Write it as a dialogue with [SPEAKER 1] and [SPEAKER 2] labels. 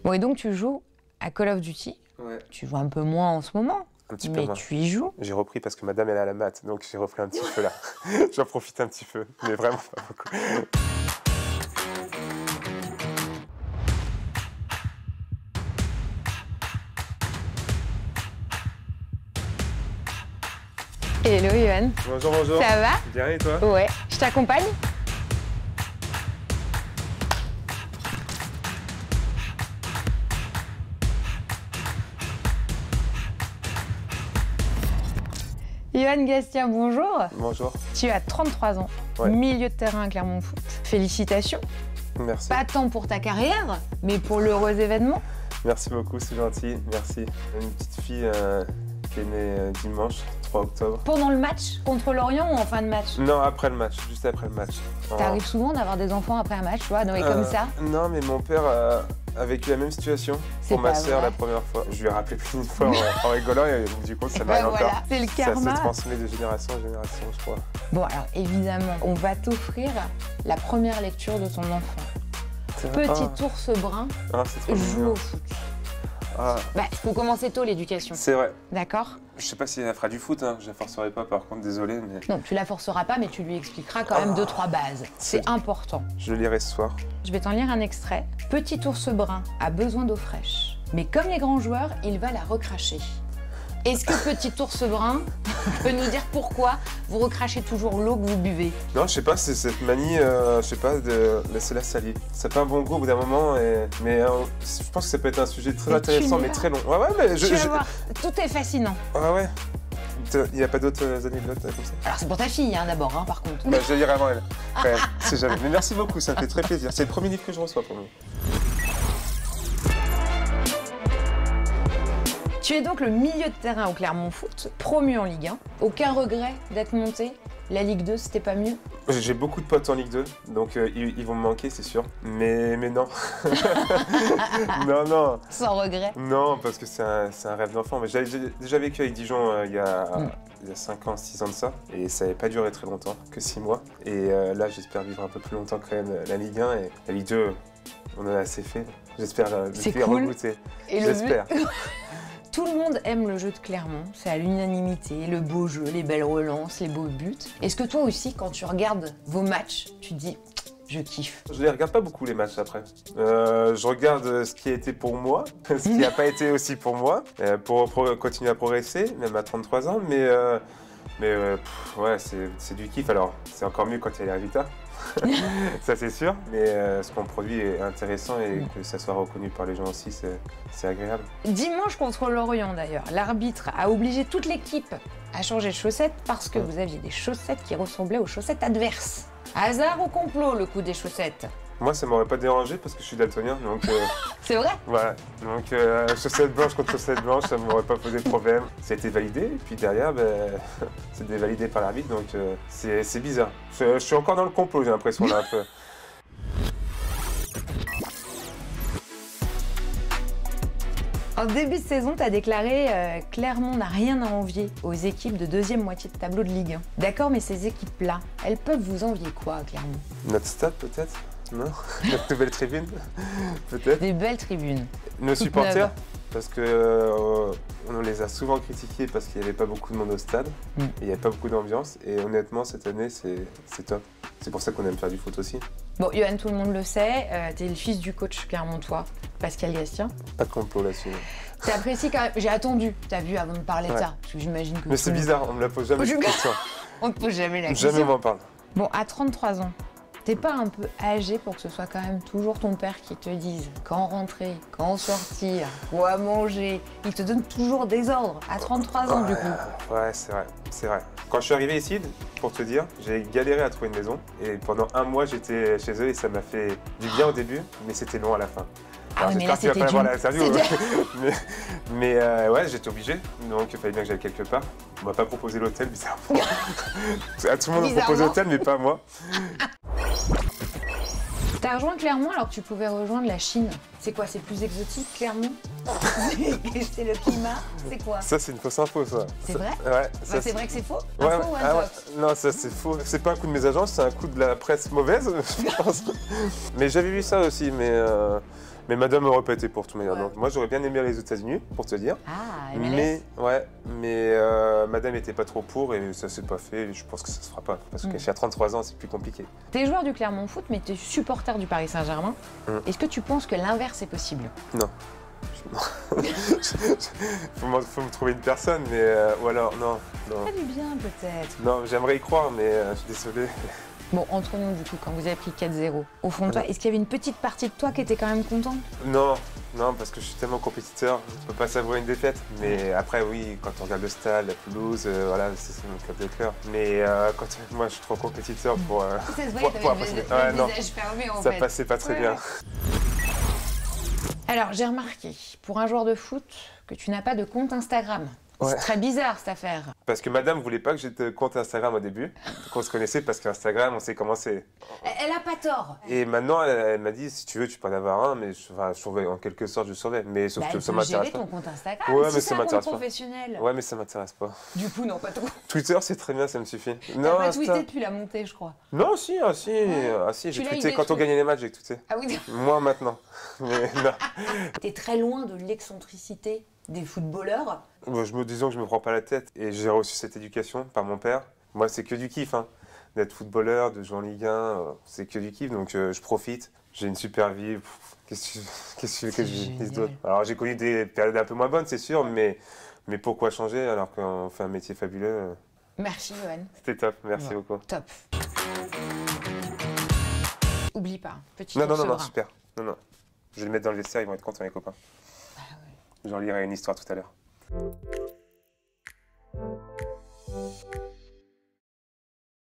[SPEAKER 1] Bon, et donc tu joues à Call of Duty.
[SPEAKER 2] Ouais.
[SPEAKER 1] Tu joues un peu moins en ce moment.
[SPEAKER 2] Un petit peu
[SPEAKER 1] mais
[SPEAKER 2] moins.
[SPEAKER 1] tu y joues.
[SPEAKER 2] J'ai repris parce que madame elle est à la maths, donc j'ai repris un petit peu là. J'en profite un petit peu, mais vraiment pas beaucoup.
[SPEAKER 1] Hello Yohan.
[SPEAKER 2] Bonjour, bonjour.
[SPEAKER 1] Ça va?
[SPEAKER 2] Bien et toi?
[SPEAKER 1] Ouais. Je t'accompagne? Yohan Gastien, bonjour.
[SPEAKER 2] Bonjour.
[SPEAKER 1] Tu as 33 ans,
[SPEAKER 2] Ouais.
[SPEAKER 1] milieu de terrain à Clermont Foot. Félicitations.
[SPEAKER 2] Merci.
[SPEAKER 1] Pas tant pour ta carrière, mais pour l'heureux événement.
[SPEAKER 2] Merci beaucoup, c'est gentil. Merci. Une petite fille qui est née dimanche, 3 octobre.
[SPEAKER 1] Pendant le match contre Lorient ou en fin de match?
[SPEAKER 2] Non, après le match, juste après le match.
[SPEAKER 1] T'arrives souvent d'avoir des enfants après un match, tu vois, Noé, comme ça?
[SPEAKER 2] Non, mais mon père a vécu la même situation
[SPEAKER 1] C'est
[SPEAKER 2] pour ma
[SPEAKER 1] pas
[SPEAKER 2] sœur
[SPEAKER 1] vrai.
[SPEAKER 2] la première fois. Je lui ai rappelé plus d'une fois en rigolant et du coup, ça
[SPEAKER 1] Et
[SPEAKER 2] m'arrive
[SPEAKER 1] ben voilà,
[SPEAKER 2] encore.
[SPEAKER 1] c'est le
[SPEAKER 2] Ça
[SPEAKER 1] karma.
[SPEAKER 2] s'est transmis de génération en génération, je crois.
[SPEAKER 1] Bon, alors évidemment, on va t'offrir la première lecture de ton enfant. Petit ours brun
[SPEAKER 2] c'est trop
[SPEAKER 1] joue
[SPEAKER 2] mignon.
[SPEAKER 1] au foot.
[SPEAKER 2] Ah,
[SPEAKER 1] Bah, il faut commencer tôt l'éducation,
[SPEAKER 2] c'est vrai.
[SPEAKER 1] d'accord?
[SPEAKER 2] Je sais pas si elle fera du foot, hein. Je la forcerai pas par contre, désolé, mais
[SPEAKER 1] Non, tu la forceras pas, mais tu lui expliqueras quand même 2-3 bases. C'est important.
[SPEAKER 2] je lirai ce soir.
[SPEAKER 1] Je vais t'en lire un extrait. Petit ours brun a besoin d'eau fraîche. Mais comme les grands joueurs, il va la recracher. Est-ce que petit ours brun peut nous dire pourquoi vous recrachez toujours l'eau que vous buvez?
[SPEAKER 2] Non, je sais pas, c'est cette manie, je sais pas, de laisser la salir. Ça fait un bon goût au bout d'un moment, mais je pense que ça peut être un sujet très
[SPEAKER 1] Mais
[SPEAKER 2] intéressant,
[SPEAKER 1] tu
[SPEAKER 2] mais
[SPEAKER 1] vas.
[SPEAKER 2] très long. Ouais, ouais, mais
[SPEAKER 1] Tu vas voir, tout est fascinant.
[SPEAKER 2] Ouais, ouais. Il n'y a pas d'autres anecdotes comme ça?
[SPEAKER 1] Alors c'est pour ta fille hein, d'abord, hein, par contre.
[SPEAKER 2] Bah, je vais lire avant elle, quand même, c'est jamais. Mais merci beaucoup, ça me fait très plaisir. C'est le premier livre que je reçois pour nous.
[SPEAKER 1] Tu es donc le milieu de terrain au Clermont Foot, promu en Ligue 1. Aucun regret d'être monté? La Ligue 2, c'était pas mieux?
[SPEAKER 2] J'ai beaucoup de potes en Ligue 2, donc ils vont me manquer, c'est sûr. Mais non. Non.
[SPEAKER 1] Sans regret.
[SPEAKER 2] Non, parce que c'est un rêve d'enfant. Mais j'ai déjà vécu avec Dijon il y a 5 ans, 6 ans de ça. Et ça n'avait pas duré très longtemps, que 6 mois. Et là, j'espère vivre un peu plus longtemps quand même la Ligue 1. Et la Ligue 2, on en a assez fait. J'espère
[SPEAKER 1] C'est
[SPEAKER 2] le
[SPEAKER 1] cool.
[SPEAKER 2] regoûter.
[SPEAKER 1] Et le
[SPEAKER 2] J'espère.
[SPEAKER 1] Tout le monde aime le jeu de Clermont, c'est à l'unanimité, le beau jeu, les belles relances, les beaux buts. Est-ce que toi aussi, quand tu regardes vos matchs, tu te dis « je kiffe ».
[SPEAKER 2] Je les regarde pas beaucoup les matchs après. Je regarde ce qui a été pour moi, ce qui n'a pas été aussi pour moi, pour continuer à progresser, même à 33 ans. Mais ouais, c'est du kiff. Alors, c'est encore mieux quand il y a les résultats. Ça c'est sûr, mais ce qu'on produit est intéressant et que ça soit reconnu par les gens aussi, c'est agréable.
[SPEAKER 1] Dimanche contre Lorient d'ailleurs, l'arbitre a obligé toute l'équipe à changer de chaussettes parce que vous aviez des chaussettes qui ressemblaient aux chaussettes adverses. Hasard ou complot le coup des chaussettes?
[SPEAKER 2] Moi ça m'aurait pas dérangé parce que je suis daltonien, donc
[SPEAKER 1] C'est vrai?
[SPEAKER 2] voilà. Donc chaussettes blanches contre chaussettes blanches, ça m'aurait pas posé de problème. Ça a été validé, et puis derrière, c'est dévalidé par l'arbitre, donc c'est bizarre. Je suis encore dans le complot, j'ai l'impression là un peu.
[SPEAKER 1] En début de saison, tu as déclaré Clermont n'a rien à envier aux équipes de deuxième moitié de tableau de Ligue 1. D'accord, mais ces équipes-là, elles peuvent vous envier quoi à Clermont?
[SPEAKER 2] Notre stade peut-être? Non? Notre nouvelle tribune? Peut-être?
[SPEAKER 1] Des belles tribunes.
[SPEAKER 2] Nos
[SPEAKER 1] Toutes
[SPEAKER 2] supporters?
[SPEAKER 1] neuves.
[SPEAKER 2] Parce que on les a souvent critiqués parce qu'il n'y avait pas beaucoup de monde au stade, et il n'y avait pas beaucoup d'ambiance, et honnêtement cette année c'est top. C'est pour ça qu'on aime faire du foot aussi.
[SPEAKER 1] Bon, Yohan, tout le monde le sait, t'es le fils du coach clermontois, Pascal Gastien.
[SPEAKER 2] Pas de complot là-dessus.
[SPEAKER 1] T'apprécies quand même, j'ai attendu, t'as vu, avant de parler de
[SPEAKER 2] Ouais.
[SPEAKER 1] ça, parce que j'imagine que...
[SPEAKER 2] Mais c'est bizarre, on me la pose jamais cette question.
[SPEAKER 1] On te pose jamais la question.
[SPEAKER 2] Jamais on m'en parle.
[SPEAKER 1] Bon, à 33 ans, t'es pas un peu âgé pour que ce soit quand même toujours ton père qui te dise quand rentrer, quand sortir, quoi manger? Il te donne toujours des ordres, à 33 ans du coup.
[SPEAKER 2] Ouais, c'est vrai. Quand je suis arrivé ici, pour te dire, j'ai galéré à trouver une maison, et pendant un mois j'étais chez eux et ça m'a fait du bien au début, mais c'était long à la fin.
[SPEAKER 1] Ah oui, mais là,
[SPEAKER 2] j'espère que tu vas pas voir
[SPEAKER 1] c'était
[SPEAKER 2] l'interview. mais ouais, j'étais obligé, donc il fallait bien que j'aille quelque part. On m'a pas proposé l'hôtel, bizarrement. À tout le monde me propose
[SPEAKER 1] Bizarrement.
[SPEAKER 2] l'hôtel, mais pas moi.
[SPEAKER 1] T'as rejoint Clermont alors que tu pouvais rejoindre la Chine. C'est quoi, c'est plus exotique Clermont? C'est le climat, c'est quoi?
[SPEAKER 2] Ça, c'est une fausse info, ça.
[SPEAKER 1] C'est vrai?
[SPEAKER 2] Ouais.
[SPEAKER 1] Bah, c'est vrai que c'est faux?
[SPEAKER 2] Ouais,
[SPEAKER 1] Info ou un
[SPEAKER 2] ah ouais.
[SPEAKER 1] top?
[SPEAKER 2] Non, ça c'est faux. C'est pas un coup de mes agences, c'est un coup de la presse mauvaise, je pense. Mais j'avais vu ça aussi, mais madame aurait pas été pour tout meilleur.
[SPEAKER 1] Ouais.
[SPEAKER 2] Donc moi j'aurais bien aimé les États-Unis, pour te dire.
[SPEAKER 1] Ah, MLS.
[SPEAKER 2] Mais madame était pas trop pour et ça s'est pas fait. Et je pense que ça se fera pas parce que à 33 ans c'est plus compliqué.
[SPEAKER 1] T'es joueur du Clermont Foot, mais t'es supporter du Paris Saint-Germain. Est-ce que tu penses que l'inverse est possible?
[SPEAKER 2] Non. faut me trouver une personne, mais ou alors non.
[SPEAKER 1] Pas du bien peut-être.
[SPEAKER 2] Non, j'aimerais y croire, mais je suis désolé.
[SPEAKER 1] Bon, entre nous du coup, quand vous avez pris 4-0, au fond de toi, est-ce qu'il y avait une petite partie de toi qui était quand même content?
[SPEAKER 2] Non, parce que je suis tellement compétiteur, je peux pas savourer une défaite. Mais après, oui, quand on regarde le stade, la pelouse, voilà, c'est mon club de cœur. Mais moi, je suis trop compétiteur pour.
[SPEAKER 1] Ça se voyait, t'avais le visage fermé en fait.
[SPEAKER 2] Ça passait pas très bien.
[SPEAKER 1] Alors, j'ai remarqué, pour un joueur de foot, que tu n'as pas de compte Instagram.
[SPEAKER 2] Ouais.
[SPEAKER 1] C'est très bizarre cette affaire.
[SPEAKER 2] Parce que madame voulait pas que j'aie de compte Instagram au début. Donc on se connaissait parce qu'Instagram, on sait comment c'est.
[SPEAKER 1] Elle a pas tort.
[SPEAKER 2] Et maintenant, elle m'a dit, si tu veux, tu peux en avoir un, mais je surveille, en quelque sorte, je surveille. Mais sauf que ça m'intéresse
[SPEAKER 1] gérer
[SPEAKER 2] pas.
[SPEAKER 1] ton compte Instagram,
[SPEAKER 2] Ouais,
[SPEAKER 1] si
[SPEAKER 2] mais
[SPEAKER 1] c'est
[SPEAKER 2] ça
[SPEAKER 1] un compte
[SPEAKER 2] m'intéresse pas.
[SPEAKER 1] professionnel.
[SPEAKER 2] Ouais, mais ça m'intéresse pas.
[SPEAKER 1] Du coup, non, pas trop.
[SPEAKER 2] Twitter, c'est très bien, ça me suffit.
[SPEAKER 1] T'as pas tweeté depuis la montée, je crois.
[SPEAKER 2] Non, si, j'ai
[SPEAKER 1] Tu l'as
[SPEAKER 2] tweeté
[SPEAKER 1] idée,
[SPEAKER 2] quand on gagnait les matchs, j'ai tweeté.
[SPEAKER 1] Ah oui.
[SPEAKER 2] Moi maintenant. Mais non.
[SPEAKER 1] T'es très loin de l'excentricité des footballeurs.
[SPEAKER 2] Moi, disons que je me prends pas la tête et j'ai reçu cette éducation par mon père. Moi, c'est que du kiff, hein. D'être footballeur, de jouer en Ligue 1, c'est que du kiff, donc je profite. J'ai une super vie. Qu'est-ce que tu veux que je dise d'autre? Alors, j'ai connu des périodes un peu moins bonnes, c'est sûr, mais pourquoi changer alors qu'on fait un métier fabuleux?
[SPEAKER 1] Merci, Johan.
[SPEAKER 2] C'était top, merci beaucoup.
[SPEAKER 1] Top. Oublie pas, petit
[SPEAKER 2] Non,
[SPEAKER 1] ours brun.
[SPEAKER 2] super. Non. Je vais le mettre dans le vestiaire, ils vont être contents, les copains.
[SPEAKER 1] Ah ouais.
[SPEAKER 2] J'en lirai une histoire tout à l'heure.